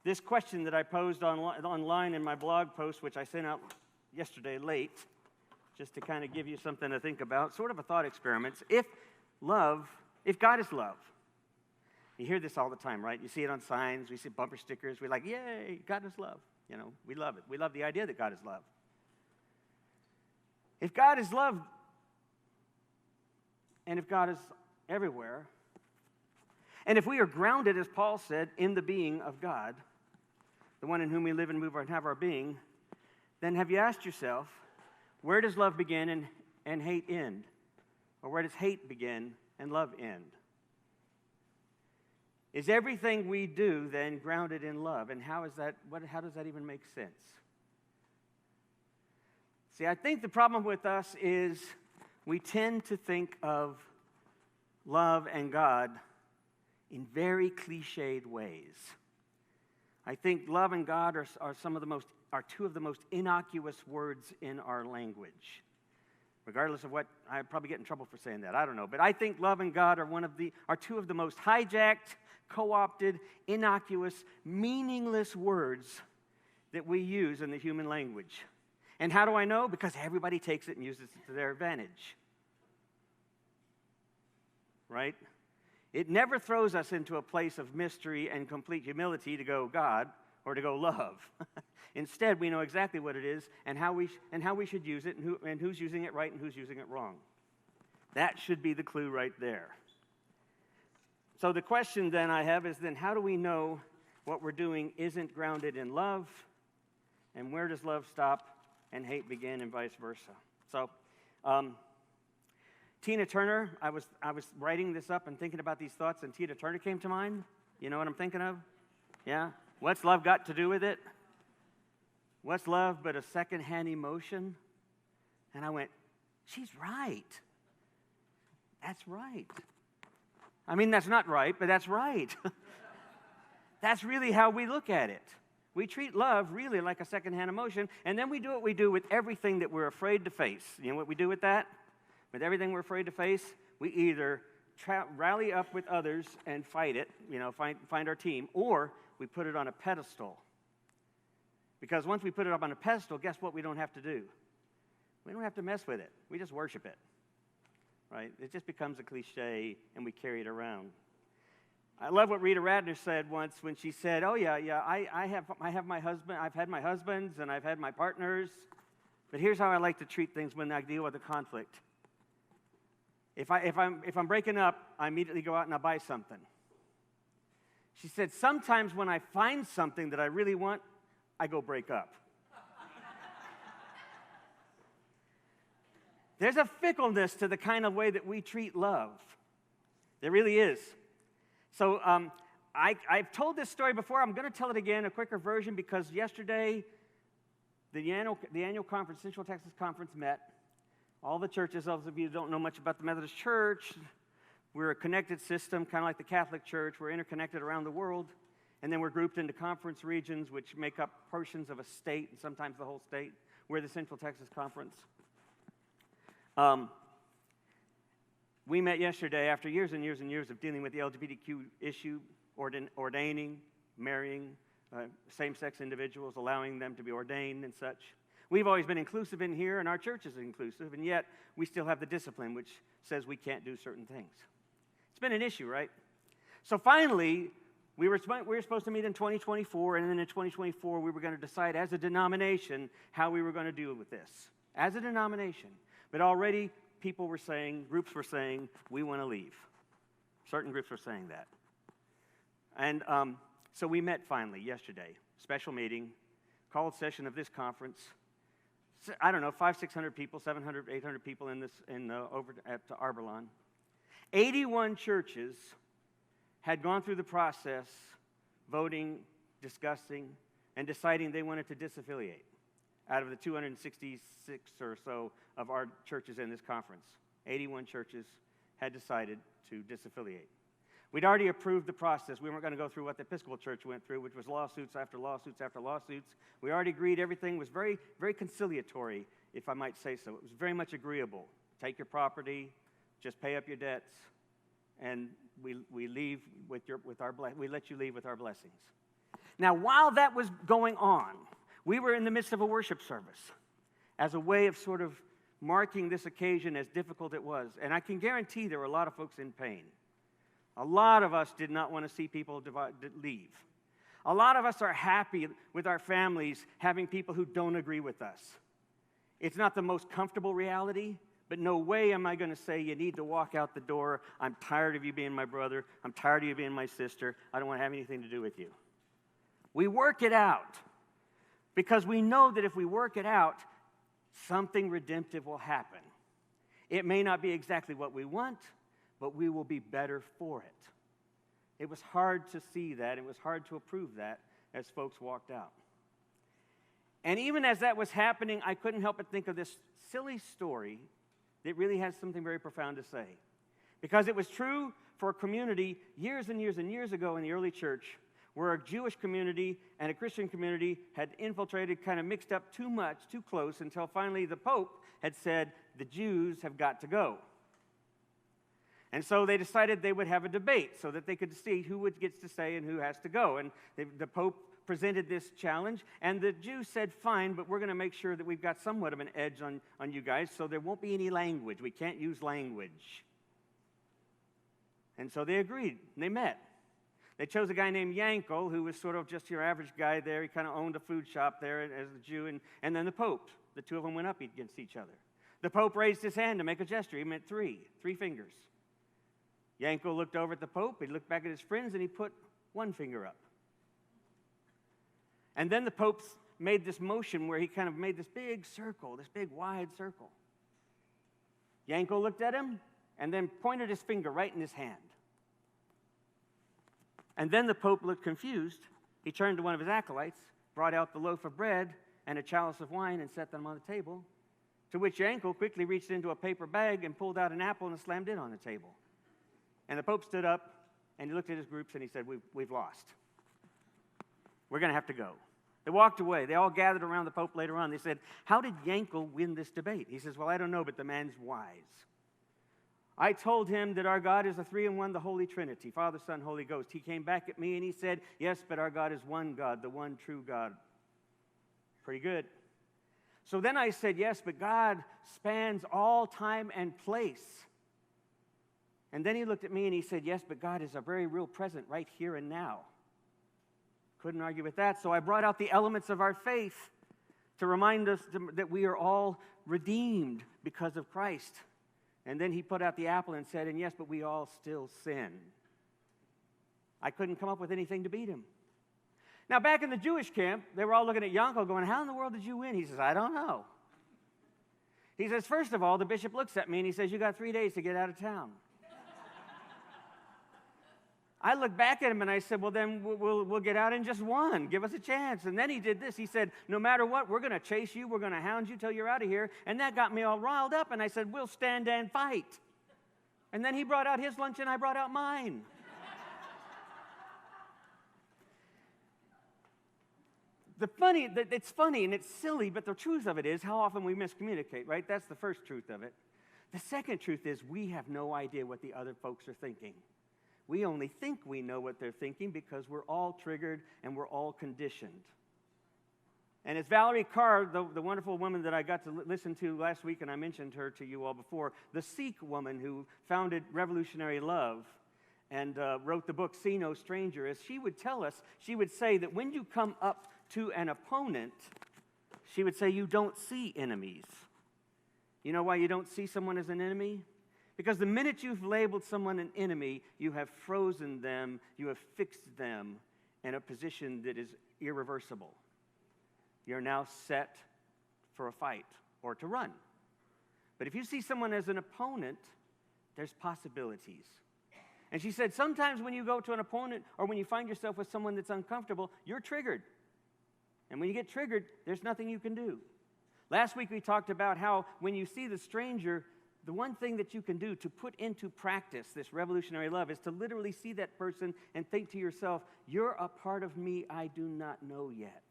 this question that I posed online in my blog post, which I sent out yesterday late, just to kind of give you something to think about, sort of a thought experiment. If God is love, you hear this all the time, right? You see it on signs, we see bumper stickers, we're like, yay, God is love. You know, we love it. We love the idea that God is love. If God is love, and if God is everywhere, and if we are grounded, as Paul said, in the being of God, the one in whom we live and move and have our being, then have you asked yourself, where does love begin and hate end? Or where does hate begin and love end? Is everything we do then grounded in love? And how does that even make sense? See, I think the problem with us is we tend to think of love and God in very cliched ways. I think love and God are two of the most innocuous words in our language. Regardless of what, I probably get in trouble for saying that, I don't know. But I think love and God are two of the most hijacked, co-opted, innocuous, meaningless words that we use in the human language. And how do I know? Because everybody takes it and uses it to their advantage. Right? It never throws us into a place of mystery and complete humility to go God or to go love. Instead, we know exactly what it is and how we should use it and who's using it right and who's using it wrong. That should be the clue right there. So the question then I have is then how do we know what we're doing isn't grounded in love, and where does love stop and hate begin, and vice versa? So Tina Turner, I was writing this up and thinking about these thoughts, and Tina Turner came to mind. You know what I'm thinking of? Yeah? What's love got to do with it? What's love but a secondhand emotion? And I went, she's right. That's right. I mean, that's not right, but that's right. That's really how we look at it. We treat love really like a secondhand emotion, and then we do what we do with everything that we're afraid to face. You know what we do with that? With everything we're afraid to face, we either rally up with others and fight it, find our team, or we put it on a pedestal. Because once we put it up on a pedestal, guess what we don't have to do? We don't have to mess with it. We just worship it, right? It just becomes a cliche, and we carry it around. I love what Rita Radner said once when she said, "Oh yeah, I have my husband. I've had my husbands and I've had my partners, but here's how I like to treat things when I deal with a conflict. If I'm breaking up, I immediately go out and I buy something." She said, "Sometimes when I find something that I really want, I go break up." There's a fickleness to the kind of way that we treat love. There really is. So I've told this story before. I'm going to tell it again, a quicker version, because yesterday the annual conference, Central Texas Conference, met. All the churches, those of you who don't know much about the Methodist Church, we're a connected system, kind of like the Catholic Church. We're interconnected around the world. And then we're grouped into conference regions, which make up portions of a state, and sometimes the whole state. We're the Central Texas Conference. We met yesterday after years and years and years of dealing with the LGBTQ issue, ordaining, marrying same-sex individuals, allowing them to be ordained and such. We've always been inclusive in here, and our church is inclusive, and yet we still have the discipline which says we can't do certain things. It's been an issue, right? So finally, we were supposed to meet in 2024, and then in 2024, we were going to decide as a denomination how we were going to deal with this. As a denomination. But already groups were saying, we want to leave. Certain groups were saying that. And so we met finally yesterday. Special meeting, called session of this conference. I don't know, 500, 600 people, 700, 800 people over at Arborlawn. 81 churches had gone through the process, voting, discussing, and deciding they wanted to disaffiliate out of the 266 or so of our churches in this conference. 81 churches had decided to disaffiliate. We'd already approved the process. We weren't going to go through what the Episcopal Church went through, which was lawsuits after lawsuits after lawsuits. We already agreed everything was very, very conciliatory, if I might say so. It was very much agreeable. Take your property, just pay up your debts, and we leave we let you leave with our blessings. Now, while that was going on, we were in the midst of a worship service as a way of sort of marking this occasion as difficult it was. And I can guarantee there were a lot of folks in pain. A lot of us did not want to see people leave. A lot of us are happy with our families having people who don't agree with us. It's not the most comfortable reality, but no way am I going to say you need to walk out the door. I'm tired of you being my brother. I'm tired of you being my sister. I don't want to have anything to do with you. We work it out because we know that if we work it out, something redemptive will happen. It may not be exactly what we want, but we will be better for it. It was hard to see that. It was hard to approve that as folks walked out. And even as that was happening, I couldn't help but think of this silly story that really has something very profound to say. Because it was true for a community years and years and years ago in the early church where a Jewish community and a Christian community had infiltrated, kind of mixed up too much, too close, until finally the Pope had said, the Jews have got to go. And so they decided they would have a debate so that they could see who gets to stay and who has to go. And the Pope presented this challenge, and the Jews said, fine, but we're going to make sure that we've got somewhat of an edge on you guys, so there won't be any language. We can't use language. And so they agreed, and they met. They chose a guy named Yankel, who was sort of just your average guy there. He kind of owned a food shop there as a Jew, and then the Pope. The two of them went up against each other. The Pope raised his hand to make a gesture. He meant three fingers. Yankel looked over at the Pope. He looked back at his friends, and he put one finger up. And then the Pope made this motion where he kind of made this big circle, this big wide circle. Yankel looked at him and then pointed his finger right in his hand. And then the Pope looked confused. He turned to one of his acolytes, brought out the loaf of bread and a chalice of wine and set them on the table, to which Yankel quickly reached into a paper bag and pulled out an apple and slammed it on the table. And the Pope stood up and he looked at his groups and he said, we've lost. We're going to have to go. They walked away. They all gathered around the Pope later on. They said, how did Yankel win this debate? He says, well, I don't know, but the man's wise. I told him that our God is the three in one, the Holy Trinity, Father, Son, Holy Ghost. He came back at me and he said, yes, but our God is one God, the one true God. Pretty good. So then I said, yes, but God spans all time and place. And then he looked at me and he said, yes, but God is a very real present right here and now. Couldn't argue with that. So I brought out the elements of our faith to remind us that we are all redeemed because of Christ. And then he put out the apple and said, and yes, but we all still sin. I couldn't come up with anything to beat him. Now, back in the Jewish camp, they were all looking at Yankel going, how in the world did you win? He says, I don't know. He says, first of all, the bishop looks at me and he says, you got 3 days to get out of town. I looked back at him and I said, well, then we'll get out in just one. Give us a chance. And then he did this. He said, no matter what, we're going to chase you. We're going to hound you till you're out of here. And that got me all riled up. And I said, we'll stand and fight. And then he brought out his lunch and I brought out mine. It's funny and it's silly, but the truth of it is how often we miscommunicate, right? That's the first truth of it. The second truth is we have no idea what the other folks are thinking. We only think we know what they're thinking because we're all triggered and we're all conditioned. And it's Valerie Carr, the wonderful woman that I got to listen to last week, and I mentioned her to you all before, the Sikh woman who founded Revolutionary Love and wrote the book See No Stranger. As she would tell us, she would say that when you come up to an opponent, she would say you don't see enemies. You know why you don't see someone as an enemy? Because the minute you've labeled someone an enemy, you have frozen them, you have fixed them in a position that is irreversible. You're now set for a fight or to run. But if you see someone as an opponent, there's possibilities. And she said, sometimes when you go to an opponent or when you find yourself with someone that's uncomfortable, you're triggered. And when you get triggered, there's nothing you can do. Last week we talked about how when you see the stranger, the one thing that you can do to put into practice this revolutionary love is to literally see that person and think to yourself, you're a part of me I do not know yet.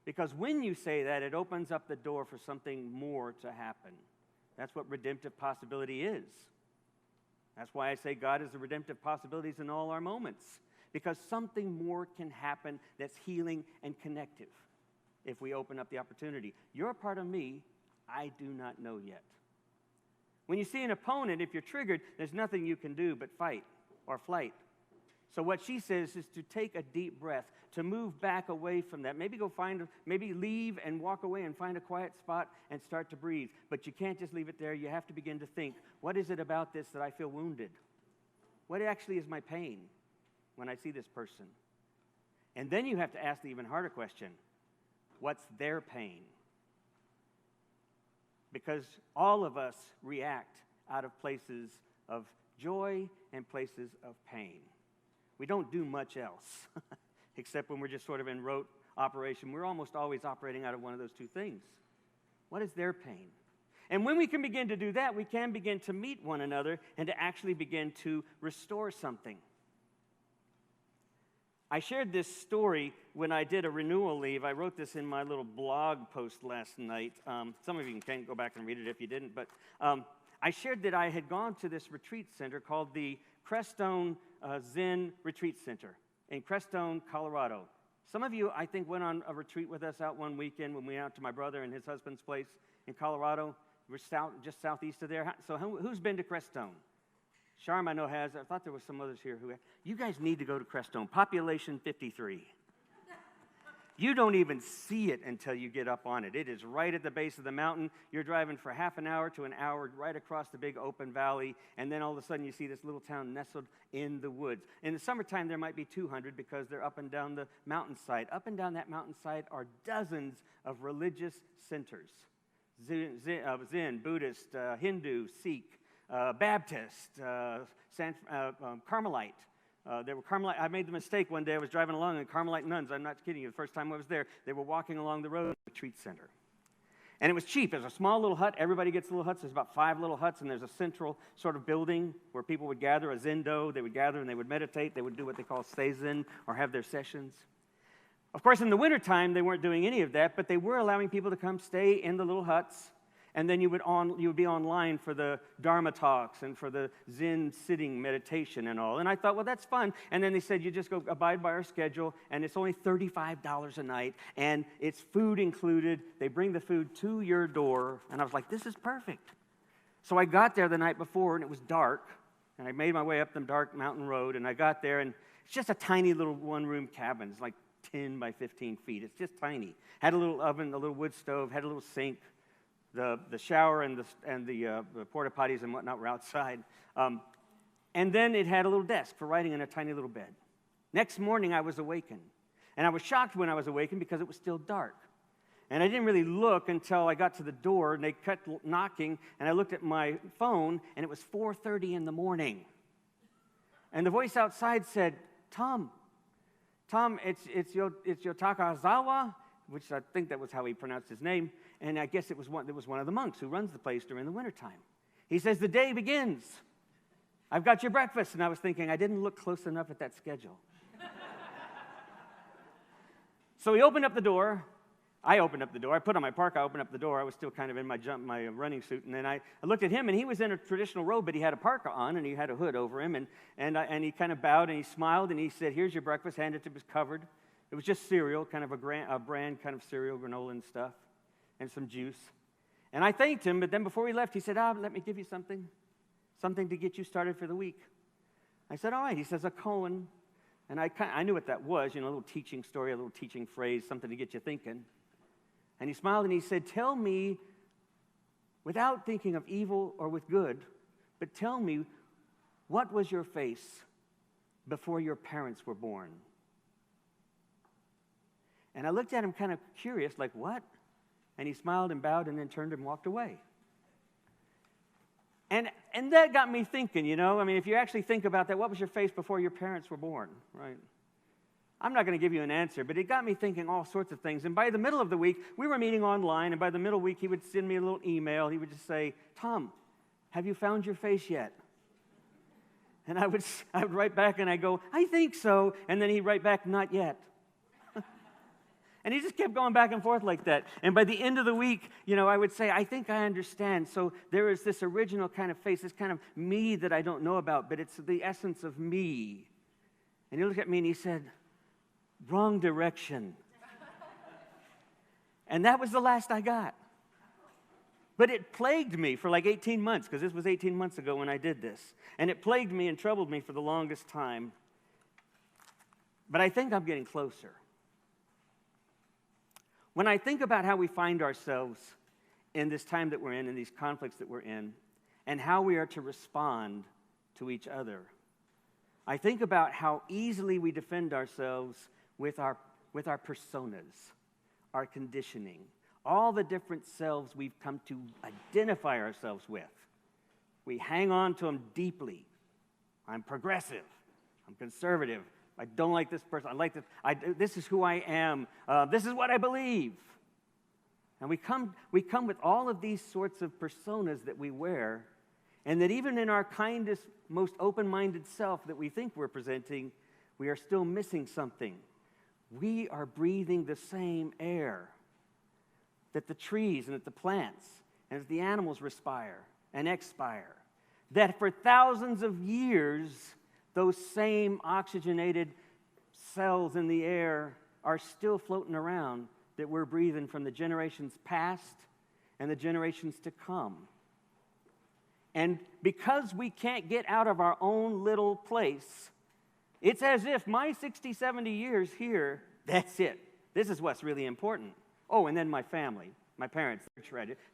Because when you say that, it opens up the door for something more to happen. That's what redemptive possibility is. That's why I say God is the redemptive possibilities in all our moments. because something more can happen that's healing and connective if we open up the opportunity. You're a part of me I do not know yet. When you see an opponent, if you're triggered, there's nothing you can do but fight or flight. So what she says is to take a deep breath, to move back away from that. Maybe leave and walk away and find a quiet spot and start to breathe. But you can't just leave it there. You have to begin to think, what is it about this that I feel wounded? What actually is my pain when I see this person? And then you have to ask the even harder question, what's their pain? Because all of us react out of places of joy and places of pain. We don't do much else, except when we're just sort of in rote operation. We're almost always operating out of one of those two things. What is their pain? And when we can begin to do that, we can begin to meet one another and to actually begin to restore something. I shared this story when I did a renewal leave. I wrote this in my little blog post last night. Some of you can go back and read it if you didn't. But I shared that I had gone to this retreat center called the Crestone Zen Retreat Center in Crestone, Colorado. Some of you, I think, went on a retreat with us out one weekend when we went out to my brother and his husband's place in Colorado. We're just southeast of there. So who's been to Crestone? Sharm, I know, has. I thought there were some others here who have. You guys need to go to Crestone. Population 53. You don't even see it until you get up on it. It is right at the base of the mountain. You're driving for half an hour to an hour right across the big open valley, and then all of a sudden you see this little town nestled in the woods. In the summertime, there might be 200 because they're up and down the mountainside. Up and down that mountainside are dozens of religious centers. Zen, Buddhist, Hindu, Sikh, Baptist, Carmelite. There were Carmelite. I made the mistake one day. I was driving along, and Carmelite nuns, I'm not kidding you, the first time I was there, they were walking along the road to the retreat center. And it was cheap. It was a small little hut. Everybody gets little huts. There's about 5 little huts, and there's a central sort of building where people would gather, a zendo. They would gather, and they would meditate. They would do what they call seizen, or have their sessions. Of course, in the wintertime, they weren't doing any of that, but they were allowing people to come stay in the little huts. And then you would be online for the Dharma talks and for the Zen sitting meditation and all. And I thought, well, that's fun. And then they said, you just go abide by our schedule, and it's only $35 a night, and it's food included. They bring the food to your door. And I was like, this is perfect. So I got there the night before, and it was dark. And I made my way up the dark mountain road, and I got there, and it's just a tiny little one-room cabin. It's like 10 by 15 feet. It's just tiny. Had a little oven, a little wood stove, had a little sink. The shower and the porta potties and whatnot were outside. And then it had a little desk for writing in a tiny little bed. Next morning, I was awakened. And I was shocked when I was awakened because it was still dark. And I didn't really look until I got to the door, and they kept knocking, and I looked at my phone, and it was 4:30 in the morning. And the voice outside said, Tom, it's Yotaka Azawa, which I think that was how he pronounced his name. And I guess it was one of the monks who runs the place during the wintertime. He says, the day begins. I've got your breakfast. And I was thinking, I didn't look close enough at that schedule. So he opened up the door. I opened up the door. I put on my parka. I opened up the door. I was still kind of in my running suit. And then I looked at him, and he was in a traditional robe, but he had a parka on, and he had a hood over him. And he kind of bowed, and he smiled, and he said, here's your breakfast. Handed it. It was covered. It was just cereal, kind of a brand kind of cereal, granola and stuff, and some juice. And I thanked him, but then before he left, he said, let me give you something to get you started for the week. I said, all right. He says, a koan. And I knew what that was, a little teaching story, a little teaching phrase, something to get you thinking. And he smiled and he said, tell me, without thinking of evil or with good, but tell me, what was your face before your parents were born? And I looked at him kind of curious, like, what? And he smiled and bowed and then turned and walked away. And that got me thinking, if you actually think about that, what was your face before your parents were born, right? I'm not going to give you an answer, but it got me thinking all sorts of things. And by the middle of the week, we were meeting online, and by the middle of the week, he would send me a little email. He would just say, Tom, have you found your face yet? And I would write back, and I go, I think so. And then he'd write back, not yet. And he just kept going back and forth like that. And by the end of the week, I would say, I think I understand. So there is this original kind of face, this kind of me that I don't know about, but it's the essence of me. And he looked at me and he said, "Wrong direction." And that was the last I got. But it plagued me for like 18 months, because this was 18 months ago when I did this. And it plagued me and troubled me for the longest time. But I think I'm getting closer. When I think about how we find ourselves in this time that we're in these conflicts that we're in, and how we are to respond to each other, I think about how easily we defend ourselves with our personas, our conditioning, all the different selves we've come to identify ourselves with. We hang on to them deeply. I'm progressive. I'm conservative. I don't like this person. I like this. This is who I am. This is what I believe. And we come with all of these sorts of personas that we wear, and that even in our kindest, most open-minded self that we think we're presenting, we are still missing something. We are breathing the same air that the trees and that the plants and that the animals respire and expire. That for thousands of years, those same oxygenated cells in the air are still floating around that we're breathing from the generations past and the generations to come. And because we can't get out of our own little place, it's as if my 60, 70 years here, that's it. This is what's really important. Oh, and then my family, my parents,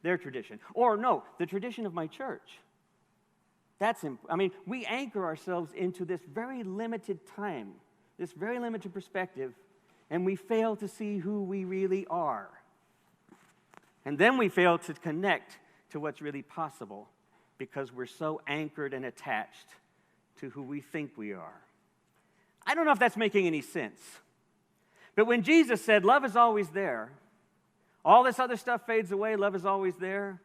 their tradition. Or no, the tradition of my church. We anchor ourselves into this very limited time, this very limited perspective, and we fail to see who we really are. And then we fail to connect to what's really possible because we're so anchored and attached to who we think we are. I don't know if that's making any sense. But when Jesus said, love is always there, all this other stuff fades away, love is always there.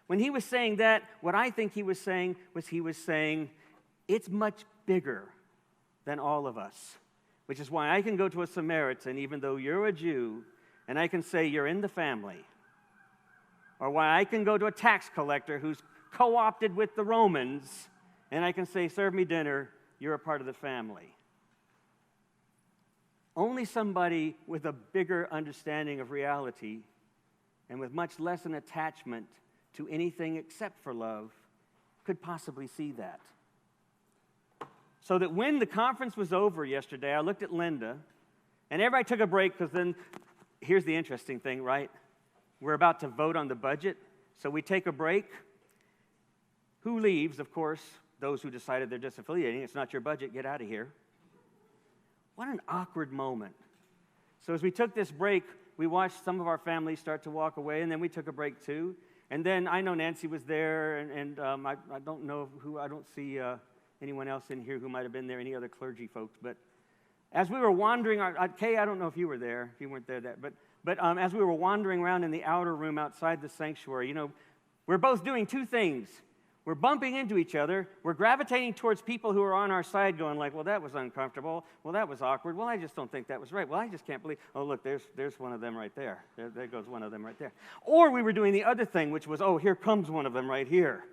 When he was saying that, what I think he was saying, it's much bigger than all of us. Which is why I can go to a Samaritan, even though you're a Jew, and I can say you're in the family. Or why I can go to a tax collector who's co-opted with the Romans, and I can say, serve me dinner, you're a part of the family. Only somebody with a bigger understanding of reality and with much less an attachment to anything except for love could possibly see that. So that when the conference was over yesterday, I looked at Linda, and everybody took a break because then, here's the interesting thing, right? We're about to vote on the budget, so we take a break. Who leaves? Of course, those who decided they're disaffiliating. It's not your budget. Get out of here. What an awkward moment. So as we took this break, we watched some of our families start to walk away, and then we took a break too. And then I know Nancy was there, and I don't know who, I don't see anyone else in here who might have been there, any other clergy folks. But as we were wandering, Kay, I don't know if you were there, if you weren't there, but as we were wandering around in the outer room outside the sanctuary, we're both doing two things. We're bumping into each other. We're gravitating towards people who are on our side going like, well, that was uncomfortable. Well, that was awkward. Well, I just don't think that was right. Well, I just can't believe. Oh, look, there's one of them right there. There goes one of them right there. Or we were doing the other thing, which was, oh, here comes one of them right here.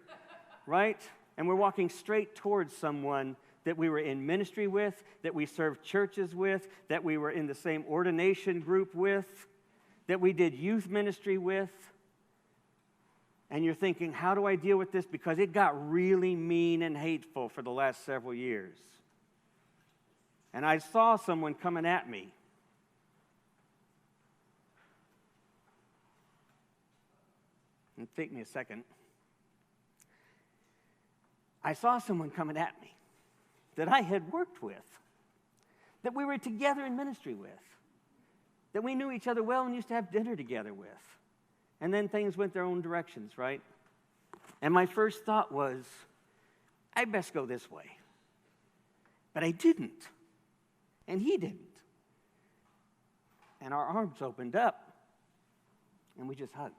Right? And we're walking straight towards someone that we were in ministry with, that we served churches with, that we were in the same ordination group with, that we did youth ministry with. And you're thinking, how do I deal with this? Because it got really mean and hateful for the last several years. And I saw someone coming at me. And take me a second. I saw someone coming at me that I had worked with, that we were together in ministry with, that we knew each other well and used to have dinner together with. And then things went their own directions, right? And my first thought was, I best go this way. But I didn't. And he didn't. And our arms opened up. And we just hugged.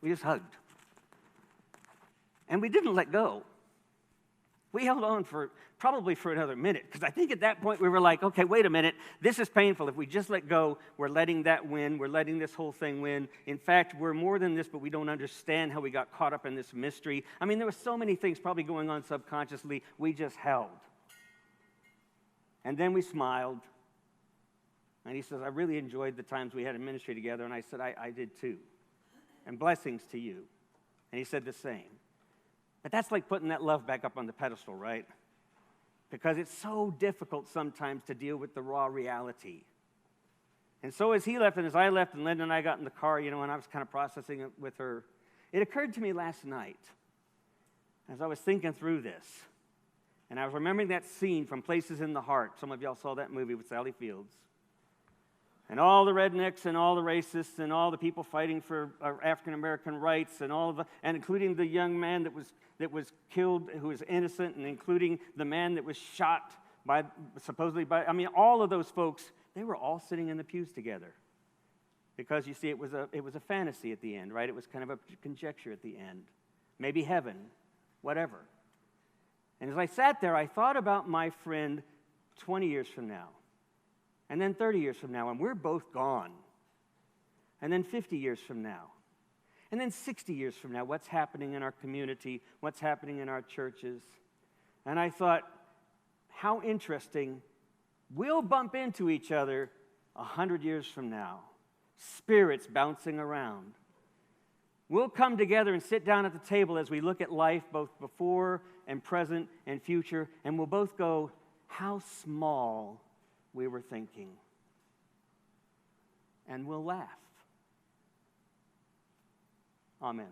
We just hugged. And we didn't let go. We held on probably for another minute, because I think at that point we were like, okay, wait a minute, this is painful. If we just let go, we're letting that win. We're letting this whole thing win. In fact, we're more than this, but we don't understand how we got caught up in this mystery. I mean, there were so many things probably going on subconsciously. We just held. And then we smiled. And he says, I really enjoyed the times we had in ministry together. And I said, I did too. And blessings to you. And he said the same. But that's like putting that love back up on the pedestal, right? Because it's so difficult sometimes to deal with the raw reality. And so as he left and as I left and Linda and I got in the car, and I was kind of processing it with her, it occurred to me last night as I was thinking through this. And I was remembering that scene from Places in the Heart. Some of y'all saw that movie with Sally Fields. And all the rednecks and all the racists and all the people fighting for African-American rights and including the young man that was killed who was innocent, and including the man that was shot supposedly by all of those folks, they were all sitting in the pews together. Because you see, it was a fantasy at the end, right? It was kind of a conjecture at the end. Maybe heaven, whatever. And as I sat there, I thought about my friend 20 years from now. And then 30 years from now, and we're both gone. And then 50 years from now. And then 60 years from now, what's happening in our community, what's happening in our churches. And I thought, how interesting, we'll bump into each other 100 years from now. Spirits bouncing around. We'll come together and sit down at the table as we look at life, both before and present and future, and we'll both go, how small we were thinking. And we'll laugh. Amen.